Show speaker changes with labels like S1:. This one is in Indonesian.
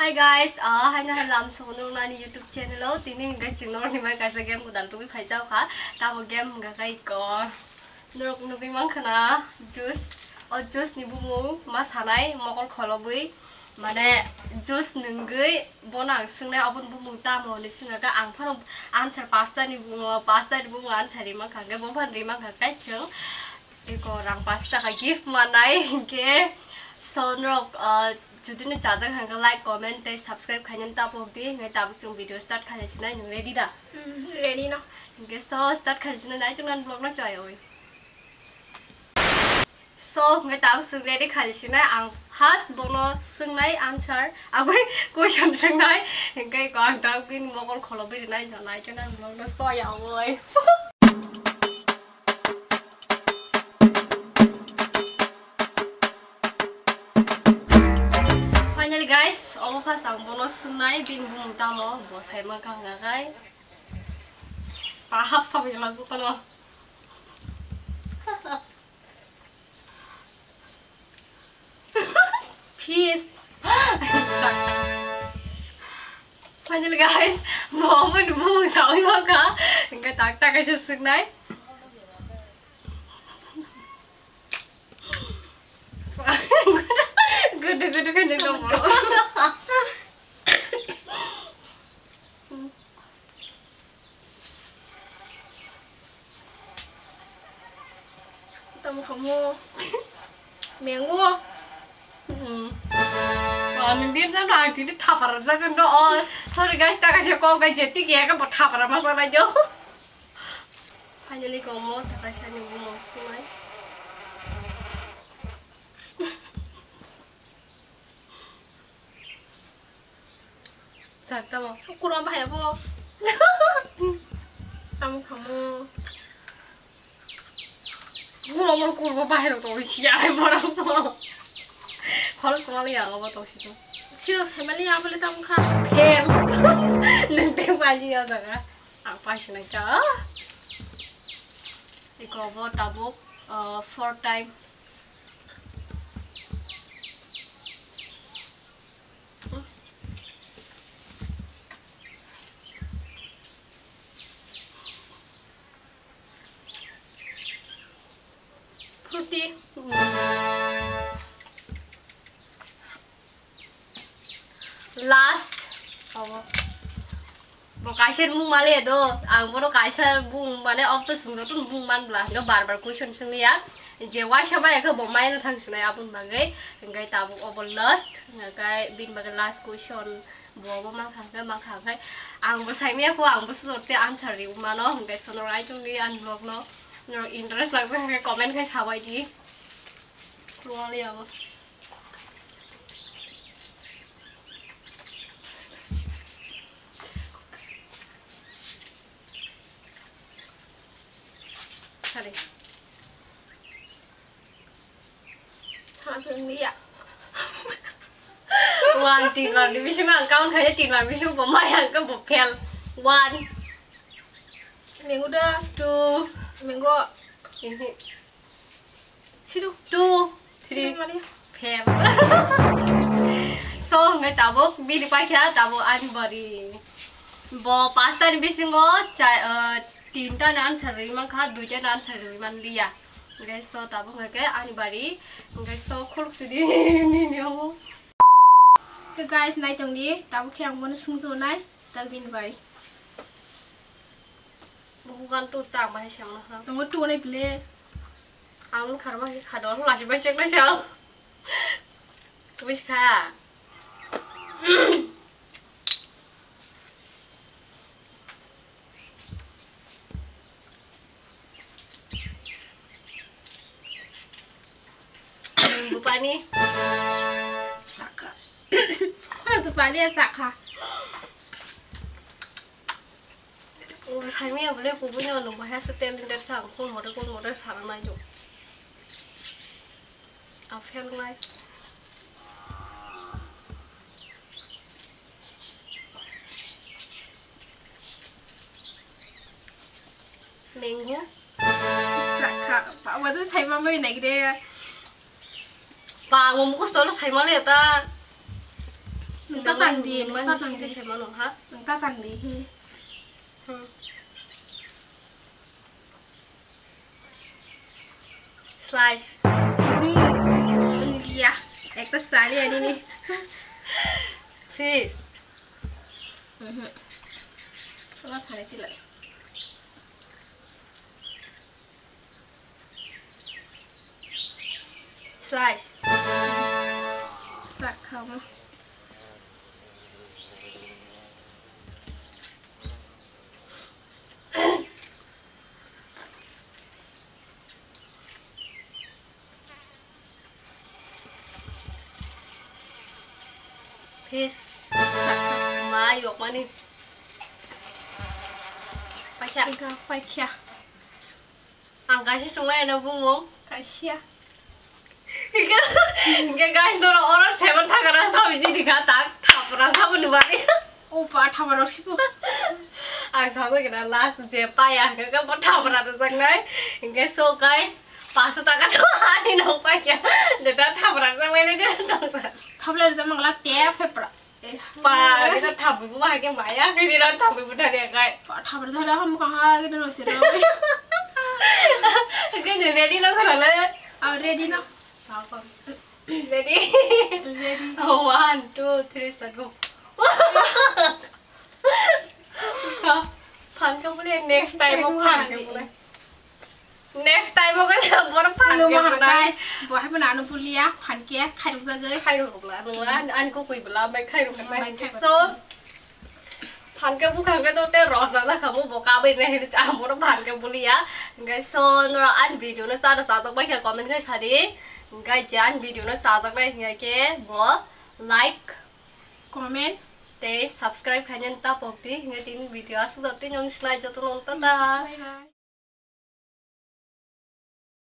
S1: Hi guys, hai na halam so no na ni YouTube channel lo tini ga chingno ni mai kaisa game ko dal tu bi phai jau kha ta bo game ga kai ko norok no bi mang khana juice ni bu mu ma sanai mokol kholobui mane juice nungui bonang sungnai obon bu mu ta mo ni sunga ga ang phano answer pasta ni bu answer ri mang kha ga bo phan ri mang kha kai chung iko rang pasta ka gift manai ke sonrok যদি নে চাজা খাঙ্গা like comment তে সাবস্ক্রাইব খাইন তা পবদি নে তা বুং ভিডিও স্টার্ট খাইছিনা নি রেডি দা
S2: ready no
S1: গে সো স্টার্ট খাইছিনা নাই জুনান ব্লগ না চাই ওই সো নে তা বুং রেডি খাইছিনা আং ফার্স্ট বনো সোंनाय आन्सार आबै क्वेश्चन सोंनाय गे ग आं दा बिन मगल खलबि नाय नाय जनान ब्लग ना सय ओय Finally guys, all of us ang bonus sunai bin bung tamo bosai makang gagai. Pahap sabi lang sa tano. Peace. Finally guys, mo bung sabi maka. Hingga tak kasi sunai. Good kan jaga mo.
S2: Tamu kamu minggu
S1: Nanti saya nanti di thapar saja kan oh sorry guys tak kasih kau guys jadi kia kan buat thapar masalah aja. Finally kamu tak kasih nih mau sungai. Sarta mo.
S2: kurang bahaya po. Tamu kamu
S1: Ngomong kurang bahaya tuh siapa orang tuh. Kalau sekali ya apa tuh situ.
S2: siro semali apa le tamu ka
S1: Hell. Nanti saja ya sana. Apa sih naca? Iko bo tabuk 4 time.
S2: fruity
S1: Last bo kaisar bung male do ang boro kaisar bung mane of to sungdo tun bung man bla ga bar bar question sungni ya je wa sabai ka bo mai na thang sunai apun bagai ngai tabu over last ngai bin bagai last question bo bo mang khang kai ang bo sai me ko ang bo sot te answer ri ma no ngai sonorai chung ni an blog no no interest lag ngai comment kai sabai di keluar ya bo Sorry.
S2: hasil dia
S1: One tin là đi visu ngang cao thấy tin là visu của mai hàng cái bộ phèn one
S2: minggu dah
S1: two
S2: minggu
S1: ini
S2: siro
S1: two
S2: siro
S1: three
S2: mali
S1: phèn so ngai tabok bi di pai kha tabok an bari bo pasta ni visu ngo chai tinta nan sari mang kha duita nan sari man liya guys so tabok ngai ke ani bari guys so khuluk sidi ni ni ho
S2: so guys nai tong di tamu khang bon sung so nai tag bin bari
S1: bukan tu tak bahasa siang lah
S2: tamu tu nai ple
S1: Ang karma kadon lagi banyak na siya. Tuwis ka. Bupa ni.
S2: saka supaya dia saka
S1: Saya ni boleh punya orang bahasa setel di dalam pun model sarang aja. Apa yang lain? Minggu
S2: Pak Wazu saya mama ini gede.
S1: Pak ngomongku selalu saya malah ya ta.
S2: Nung ta tang di,
S1: man
S2: nung ta tang
S1: di
S2: di.
S1: siya manong ha.
S2: Nung ta tang di hi.
S1: Slice.
S2: Iya, একটা স্টাইল আনি নি
S1: Fish.
S2: তোলা ছাড়ে দিলে
S1: Slice.
S2: শাক খাবো
S1: Fish. Má dục mà đi. Phải chặt.
S2: ไฟเขีย
S1: Ăn cái xích xuống đâu vui muốn.
S2: ไก่เชีย
S1: Cái guys nó order 7 টাকা sao bị gì cả tak thap ra sao bên ngoài.
S2: โอ้ปาทำอะไรสิปุ๊
S1: Ăn sao cái đó last je pa ya cái bắt thap ra được sang đấy. Cái so guys 500 টাকা তো আনি নাও পাই ya. যেটা thap ra sang bên đấy đâu sao.
S2: ทำเลยจะมังลักแก๊บให้ปะ
S1: Pa cái thap bị mua cái máy á cái đó thap bị mua đây cái.
S2: ปาทำอะไรจะได้ห้องก็หากันหน่อยสิเรา
S1: Cái gì ready nó không là
S2: เอาเรดี้เนาะ
S1: ready.
S2: เรดี้
S1: 1 2 3 start go. Pan ka boleh next time mo pan ka boleh. Next time mo kasi bora pan
S2: รู้
S1: ka
S2: มาหา
S1: boleh.
S2: ไก่บอกให้มันอ่านปุริยะผ่านแก๊ใครรู้จักเลย
S1: Khai ro ka boleh. An ko kui bala mai khai ro ka mai. So pan ka bu kan ka to te ros na ka mo boka bai ne he cha mo pan ka boleh ya. Guys so no an video na sa to bai ka comment ka sa di. Guys jan video na sa bai ngai ke bo like
S2: คอมเมนต์
S1: te subscribe khanyan ta pokti ngai tin video asu dot tin yong slide jotun ta ta.
S2: Bye bye.